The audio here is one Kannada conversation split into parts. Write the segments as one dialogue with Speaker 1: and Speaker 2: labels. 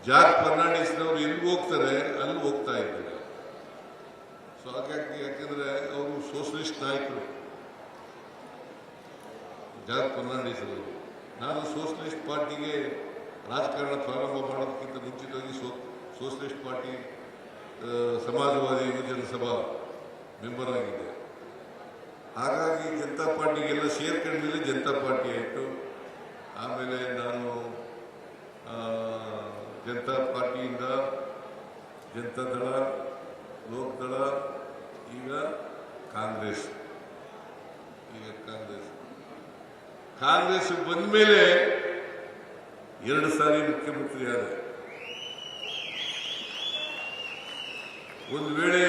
Speaker 1: ಜಾರ್ಜ್ ಫರ್ನಾಂಡಿಸ್ನವರು ಎಲ್ಲಿ ಹೋಗ್ತಾರೆ ಅಲ್ಲಿ ಹೋಗ್ತಾ ಇದ್ದಾರೆ. ಸೊ ಹಾಗಾಗಿ ಯಾಕೆಂದ್ರೆ ಅವರು ಸೋಷಲಿಸ್ಟ್ ನಾಯಕರು ಜಾರ್ಜ್ ಫರ್ನಾಂಡಿಸ್ ಅವರು. ನಾನು ಸೋಷಲಿಸ್ಟ್ ಪಾರ್ಟಿಗೆ ರಾಜಕಾರಣ ಪ್ರಾರಂಭ ಮಾಡೋದಕ್ಕಿಂತ ಮುಂಚಿತವಾಗಿ ಸೋಷಲಿಸ್ಟ್ ಪಾರ್ಟಿ ಸಮಾಜವಾದಿ ಯುವಜನ ಸಭಾ ಮೆಂಬರ್ ಆಗಿದೆ. ಹಾಗಾಗಿ ಜನತಾ ಪಾರ್ಟಿಗೆಲ್ಲ ಸೇರ್ಕೊಂಡ್ಮೇಲೆ ಜನತಾ ಪಾರ್ಟಿ ಆಯಿತು. ಆಮೇಲೆ ನಾನು ಜನತಾ ಪಾರ್ಟಿಯಿಂದ ಜನತಾದಳ, ಲೋಕದಳ, ಈಗ ಕಾಂಗ್ರೆಸ್ ಬಂದ ಮೇಲೆ 2 ಸಾರಿ ಮುಖ್ಯಮಂತ್ರಿ ಆದ. ಒಂದು ವೇಳೆ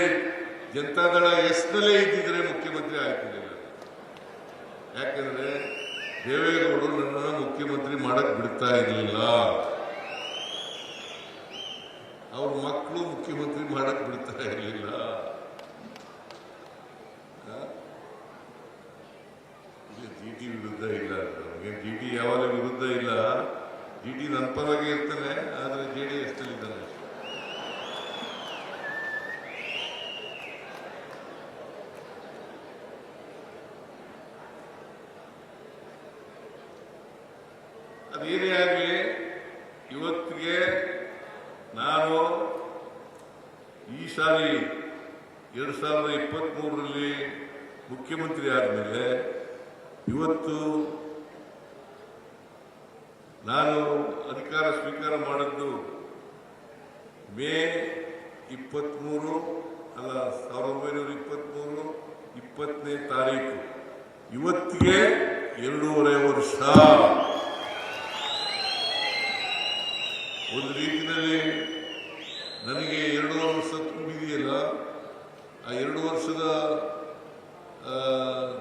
Speaker 1: ಜನತಾದಳ ಎಸ್ನಲ್ಲೇ ಇದ್ದಿದ್ರೆ ಮುಖ್ಯಮಂತ್ರಿ ಆಗ್ತಿರಲಿಲ್ಲ. ಯಾಕೆಂದ್ರೆ ದೇವೇಗೌಡರು ನನ್ನನ್ನು ಮುಖ್ಯಮಂತ್ರಿ ಮಾಡಕ್ ಬಿಡ್ತಾ ಇರಲಿಲ್ಲ. ಅವ್ರ ಮಕ್ಕಳು ಮುಖ್ಯಮಂತ್ರಿ ಮಾಡಕ್ ಬಿಡ್ತಾ ಇರಲಿಲ್ಲ. ಜಿಟಿ ವಿರುದ್ಧ ಇಲ್ಲ, ನಮಗೆ ಜಿಟಿ ಯಾವಾಗ ವಿರುದ್ಧ ಇಲ್ಲ. ಜಿಟಿ ನನ್ನ ಪರವಾಗಿ ಇರ್ತಾನೆ, ಆದರೆ JDS ನಲ್ಲಿದ್ದಾನೆ. ಅದೇನೇ ಆಗಲಿ, ಇವತ್ತಿಗೆ ನಾನು ಈ ಸಾರಿ 2023ರಲ್ಲಿ ಮುಖ್ಯಮಂತ್ರಿ ಆದಮೇಲೆ ಇವತ್ತು ನಾನು ಅಧಿಕಾರ ಸ್ವೀಕಾರ ಮಾಡಿದ್ದು ಮೇ 23 ಅಲ್ಲ 1923 20ನೇ ತಾರೀಕು. ಇವತ್ತಿಗೆ 2.5 ವರ್ಷ. ಒಂದು ರೀತಿಯಲ್ಲಿ ನನಗೆ 2.5 ವರ್ಷ ತುಂಬಿದೆಯಲ್ಲ, ಆ 2 ವರ್ಷದ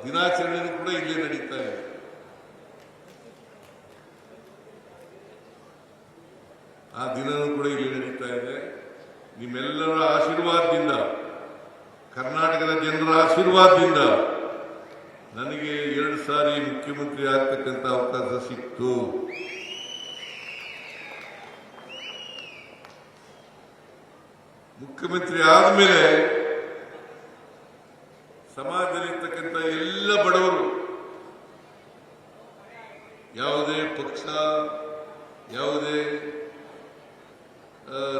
Speaker 1: ದಿನಾಚರಣೆ ಕೂಡ ಇಲ್ಲೇ ನಡೀತಾ ಇದೆ. ಆ ದಿನವೂ ಕೂಡ ಇಲ್ಲಿ ನಡೀತಾ ಇದೆ. ನಿಮ್ಮೆಲ್ಲರ ಆಶೀರ್ವಾದದಿಂದ, ಕರ್ನಾಟಕದ ಜನರ ಆಶೀರ್ವಾದದಿಂದ ನನಗೆ 2 ಸಾರಿ ಮುಖ್ಯಮಂತ್ರಿ ಆಗ್ತಕ್ಕಂಥ ಅವಕಾಶ ಸಿಕ್ತು. ಮುಖ್ಯಮಂತ್ರಿ ಆದಮೇಲೆ ಸಮಾಜದಲ್ಲಿರ್ತಕ್ಕಂಥ ಎಲ್ಲ ಬಡವರು, ಯಾವುದೇ ಪಕ್ಷ, ಯಾವುದೇ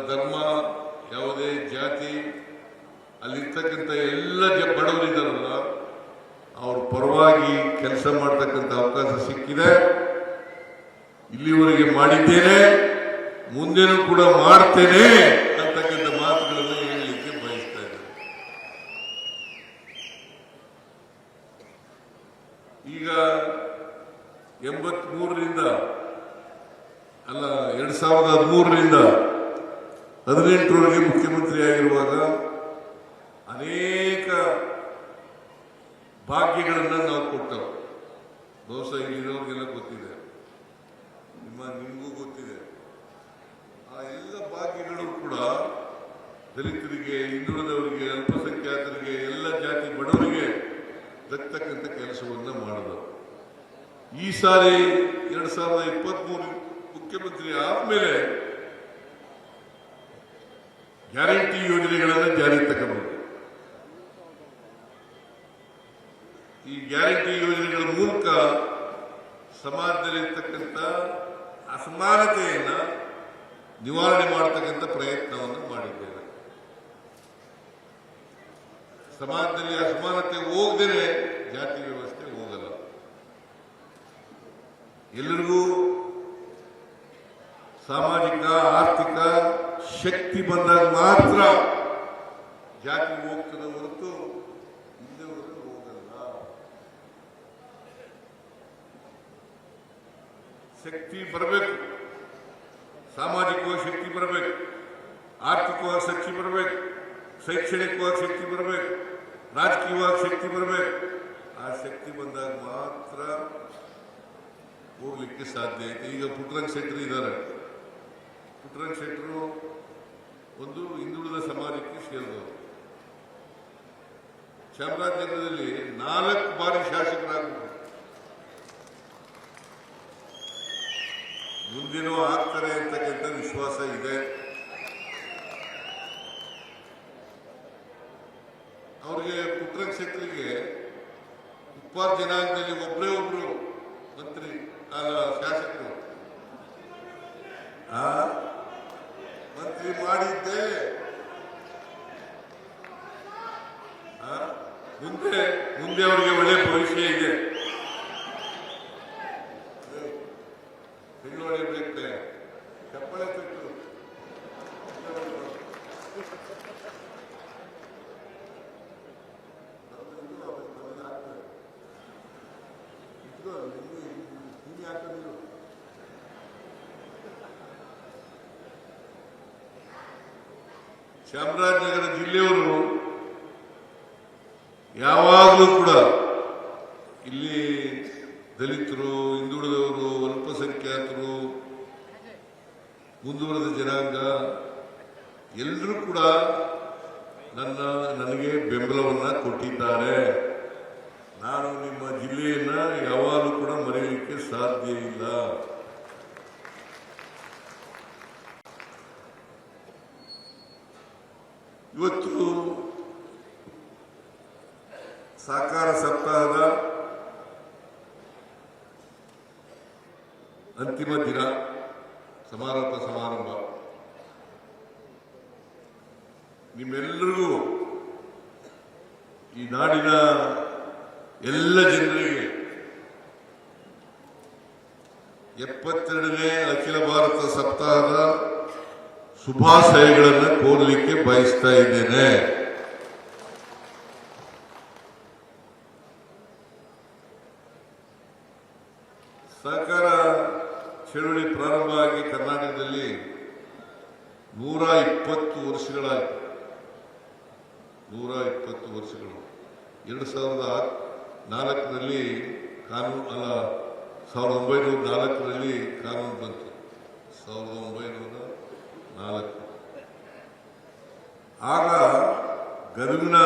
Speaker 1: ಧರ್ಮ, ಯಾವುದೇ ಜಾತಿ, ಅಲ್ಲಿರ್ತಕ್ಕಂಥ ಎಲ್ಲ ಬಡವರಿದ್ದಾರಲ್ಲ, ಅವ್ರ ಪರವಾಗಿ ಕೆಲಸ ಮಾಡ್ತಕ್ಕಂಥ ಅವಕಾಶ ಸಿಕ್ಕಿದೆ. ಇಲ್ಲಿವರೆಗೆ ಮಾಡಿದ್ದೇನೆ, ಮುಂದೆನೂ ಕೂಡ ಮಾಡ್ತೇನೆ ಅಂತಕ್ಕಂಥ ಮಾತುಗಳನ್ನು ಹೇಳಲಿಕ್ಕೆ ಬಯಸ್ತಾ ಇದ್ದೇನೆ. ಈಗ 83ರಿಂದ ಅಲ್ಲ 2013ರಿಂದ 18ರವರೆಗೆ ಮುಖ್ಯಮಂತ್ರಿ ಆಗಿರುವಾಗ ಅನೇಕ ಭಾಗ್ಯಗಳನ್ನು ನಾವು ಕೊಟ್ಟವು. ಬಹುಶಃ ಇಲ್ಲಿರೋರಿಗೆಲ್ಲ ಗೊತ್ತಿದೆ, ನಿಮಗೂ ಗೊತ್ತಿದೆ. ಆ ಎಲ್ಲ ಭಾಗ್ಯಗಳು ಕೂಡ ದಲಿತರಿಗೆ, ಹಿಂದುಳಿದವರಿಗೆ, ಅಲ್ಪಸಂಖ್ಯಾತರಿಗೆ, ಎಲ್ಲ ಜಾತಿ ಬಡವರಿಗೆ ದಕ್ಕತಕ್ಕಂಥ ಕೆಲಸವನ್ನ ಮಾಡಿದರು. ಈ ಸಾರಿ 2023 ಮುಖ್ಯಮಂತ್ರಿ ಆದ್ಮೇಲೆ ಗ್ಯಾರಂಟಿ ಯೋಜನೆಗಳನ್ನು ಜಾರಿಗೆ ತಗೊಂಡು, ಈ ಗ್ಯಾರಂಟಿ ಯೋಜನೆಗಳ ಮೂಲಕ ಸಮಾಜದಲ್ಲಿರ್ತಕ್ಕಂಥ ಅಸಮಾನತೆಯನ್ನ ನಿವಾರಣೆ ಮಾಡತಕ್ಕಂಥ ಪ್ರಯತ್ನವನ್ನು ಮಾಡಿದ್ದೇವೆ. ಸಮಾಜದಲ್ಲಿ ಅಸಮಾನತೆ ಹೋಗದೇನೆ ಜಾತಿ ವ್ಯವಸ್ಥೆ ಹೋಗಲ್ಲ. ಎಲ್ಲರಿಗೂ ಸಾಮಾಜಿಕ, ಆರ್ಥಿಕ ಶಕ್ತಿ ಬಂದಾಗ ಮಾತ್ರ ಜಾತಿ ಹೋಗ್ತದೆ ಹೊರತು ಹಿಂದೆ ಹೊರತು ಹೋಗಲ್ಲ. ಶಕ್ತಿ ಬರಬೇಕು, ಸಾಮಾಜಿಕವಾಗಿ ಶಕ್ತಿ ಬರಬೇಕು, ಆರ್ಥಿಕವಾಗಿ ಶಕ್ತಿ ಬರಬೇಕು, ಶೈಕ್ಷಣಿಕವಾಗಿ ಶಕ್ತಿ ಬರಬೇಕು, ರಾಜಕೀಯವಾಗಿ ಶಕ್ತಿ ಬರಬೇಕು. ಆ ಶಕ್ತಿ ಬಂದಾಗ ಮಾತ್ರ ಹೋಗ್ಲಿಕ್ಕೆ ಸಾಧ್ಯ ಐತೆ. ಈಗ ಪುಟ್ಟರಂಗ ಶೆಟ್ಟರು ಇದ್ದಾರೆ. ಪುಟ್ಟರಂಗ ಶೆಟ್ಟರು ಒಂದು ಹಿಂದುಳಿದ ಸಮಾಜಕ್ಕೆ ಸೇರಿದವರು. ಚಾಮರಾಜನಗರದಲ್ಲಿ 4 ಬಾರಿ ಶಾಸಕರಾಗಬೇಕು. ಮುಂದಿನ ಆಗ್ತಾರೆ ಅಂತಕ್ಕಂಥ ವಿಶ್ವಾಸ ವಿಶ್ವಾಸ ಇದೆ. ಅವ್ರಿಗೆ ಪುತ್ರ ಕ್ಷೇತ್ರಕ್ಕೆ ಉಪ್ಪಾರ ಜನಾಂಗದಲ್ಲಿ ಒಬ್ಬರೇ ಒಬ್ರು ಮಂತ್ರಿ ಶಾಸಕರು ಮಂತ್ರಿ ಮಾಡಿದ್ದೆ. ಮುಂದೆ ಅವರಿಗೆ ಒಳ್ಳೆ ಭವಿಷ್ಯ ಇದೆ. ಬೇಕು ಚಪ್ಪಳೆ ಬಿಟ್ಟು ಚಾಮರಾಜನಗರ ಜಿಲ್ಲೆಯವರು ಯಾವಾಗಲೂ ಕೂಡ ಇಲ್ಲಿ ದಲಿತರು, ಹಿಂದುಳಿದವರು, ಅಲ್ಪಸಂಖ್ಯಾತರು, ಮುಂದುವರೆದ ಜನಾಂಗ ಎಲ್ಲರೂ ಕೂಡ ನನಗೆ ಬೆಂಬಲವನ್ನ ಕೊಟ್ಟಿದ್ದಾರೆ. ನಾನು ನಿಮ್ಮ ಜಿಲ್ಲೆಯನ್ನ ಯಾವಾಗಲೂ ಕೂಡ ಮರೆಯಲಿಕ್ಕೆ ಸಾಧ್ಯ ಇಲ್ಲ. ಇವತ್ತು ಸಹಕಾರ ಸಪ್ತಾಹದ ಅಂತಿಮ ದಿನ, ಸಮಾರೋಪ ಸಮಾರಂಭ. ನಿಮ್ಮೆಲ್ಲರಿಗೂ, ಈ ನಾಡಿನ ಎಲ್ಲ ಜನರಿಗೆ 72ನೇ ಅಖಿಲ ಭಾರತ ಸಪ್ತಾಹದ ಶುಭಾಶಯಗಳನ್ನು ಕೋರಲಿಕ್ಕೆ ಬಯಸ್ತಾ ಇದ್ದೇನೆ. ಸಹಕಾರ ಚಳುವಳಿ ಪ್ರಾರಂಭ ಆಗಿ ಕರ್ನಾಟಕದಲ್ಲಿ 120 ವರ್ಷಗಳಾಯಿತು. 120 ವರ್ಷಗಳು. 2004ರಲ್ಲಿ ಕಾನೂನು 1904ರಲ್ಲಿ ಕಾನೂನು ಬಂತು. 1904 ಆಗ ಗದಗಿನ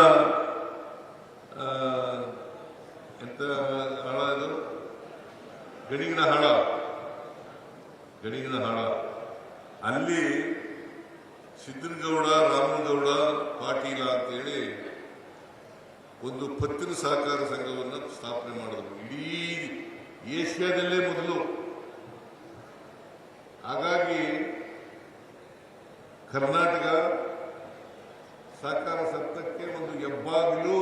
Speaker 1: ಎಂತ ಹಳ ಇದು ಗಣಿಗಿನ ಹಾಳ ಅಲ್ಲಿ ಸಿದ್ದನಗೌಡ, ರಾಮನಗೌಡ, ಪಾಟೀಲ ಅಂತೇಳಿ ಒಂದು ಪತ್ತಿನ ಸಹಕಾರ ಸಂಘವನ್ನು ಸ್ಥಾಪನೆ ಮಾಡಿದ್ರು. ಇಡೀ ಏಷ್ಯಾದಲ್ಲೇ ಮೊದಲು. ಹಾಗಾಗಿ ಕರ್ನಾಟಕ ಸಹಕಾರ ಸಪ್ತಕ್ಕೆ ಒಂದು ಹೆಬ್ಬಾಗಿಲು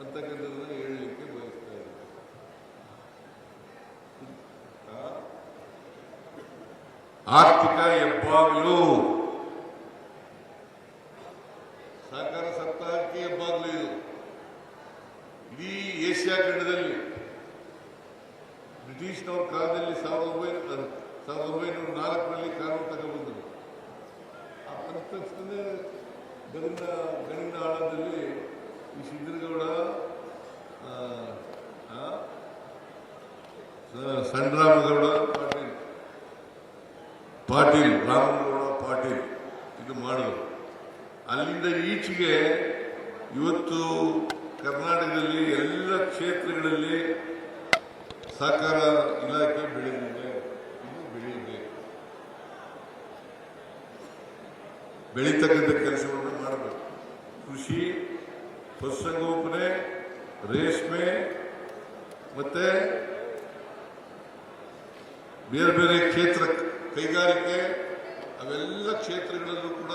Speaker 1: ಅಂತಕ್ಕಂಥದ್ದನ್ನು ಹೇಳಲಿಕ್ಕೆ ಬಯಸ್ತಾ ಇದ್ದಾರೆ. ಆರ್ಥಿಕ ಹೆಬ್ಬಾಗಿಲು, ಸಹಕಾರ ಸಪ್ತಾಹಕ್ಕೆ ಹೆಬ್ಬಾಗಿಲು ಇದು. ಇಡೀ ಏಷ್ಯಾ ಖಂಡದಲ್ಲಿ ಬ್ರಿಟಿಷ್ನವ್ರ ಕಾಲದಲ್ಲಿ 1904ರಲ್ಲಿ ಕಾನೂನು ತಗೊಂಡ್ಬಂದರು. ಆ ತಕ್ಷಣ ಗಣಿನ ಆಳದಲ್ಲಿ ಈ ಸಿದ್ದನಗೌಡ, ಸಣ್ಣರಾಮಗೌಡ ಪಾಟೀಲ್, ರಾಮಗೌಡ ಪಾಟೀಲ್ ಇದು ಮಾಡಿದ್ರು. ಅಲ್ಲಿಂದ ಈಚೆಗೆ ಇವತ್ತು ಕರ್ನಾಟಕದಲ್ಲಿ ಎಲ್ಲ ಕ್ಷೇತ್ರಗಳಲ್ಲಿ ಸಹಕಾರ ಇಲಾಖೆ ಬೆಳೆದಿದೆ. ಇನ್ನು ಬೆಳೆಯಿದೆ. ಬೆಳೀತಕ್ಕಂಥ ಕೆಲಸವನ್ನು ಮಾಡಬೇಕು. ಕೃಷಿ, ಪಶುಸಂಗೋಪನೆ, ರೇಷ್ಮೆ ಮತ್ತೆ ಬೇರೆ ಬೇರೆ ಕ್ಷೇತ್ರ, ಕೈಗಾರಿಕೆ, ಅವೆಲ್ಲ ಕ್ಷೇತ್ರಗಳಲ್ಲೂ ಕೂಡ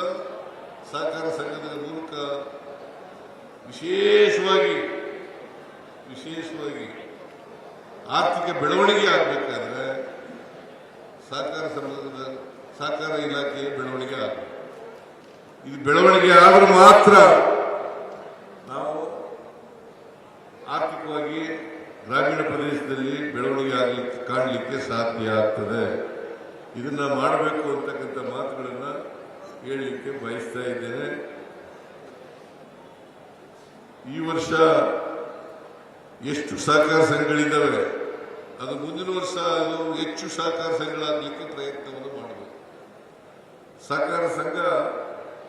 Speaker 1: ಸಹಕಾರ ಸಂಘದ ಮೂಲಕ ವಿಶೇಷವಾಗಿ ಆರ್ಥಿಕ ಬೆಳವಣಿಗೆ ಆಗಬೇಕಾದ್ರೆ ಸಹಕಾರ ಇಲಾಖೆಯ ಬೆಳವಣಿಗೆ ಆಗಬೇಕು. ಇದು ಬೆಳವಣಿಗೆ ಆದರೂ ಮಾತ್ರ ನಾವು ಆರ್ಥಿಕವಾಗಿ ಗ್ರಾಮೀಣ ಪ್ರದೇಶದಲ್ಲಿ ಬೆಳವಣಿಗೆ ಕಾಣಲಿಕ್ಕೆ ಸಾಧ್ಯ ಆಗ್ತದೆ. ಇದನ್ನ ಮಾಡಬೇಕು ಅಂತಕ್ಕಂಥ ಮಾತುಗಳನ್ನು ಹೇಳಲಿಕ್ಕೆ ಬಯಸ್ತಾ ಇದ್ದೇನೆ. ಈ ವರ್ಷ ಎಷ್ಟು ಸಹಕಾರ ಸಂಘಗಳಿದ್ದಾವೆ, ಅದು ಮುಂದಿನ ವರ್ಷ ಅದು ಹೆಚ್ಚು ಸಹಕಾರ ಸಂಘಗಳಾಗಲಿಕ್ಕೆ ಪ್ರಯತ್ನವನ್ನು ಮಾಡಬೇಕು. ಸಹಕಾರ ಸಂಘ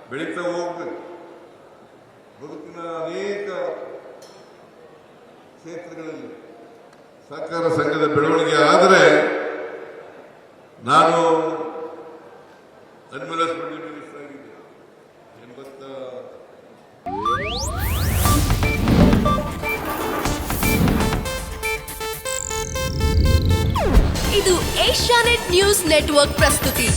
Speaker 1: ಬೆಳೀತಾ ಹೋಗ್ಬೇಕು. ಬದುಕಿನ ಅನೇಕ ಕ್ಷೇತ್ರಗಳಲ್ಲಿ ಸಹಕಾರ ಸಂಘದ ಬೆಳವಣಿಗೆ ಆದರೆ ನಾನು ಅನ್ಮಲ ಸ್ಪರ್ಧೆ ಮಿನಿಸ್ಟರ್ ಆಗಿದೆ
Speaker 2: 80. ಇದು ಏಷ್ಯಾನೆಟ್ ನ್ಯೂಸ್ ನೆಟ್ವರ್ಕ್ ಪ್ರಸ್ತುತಿ.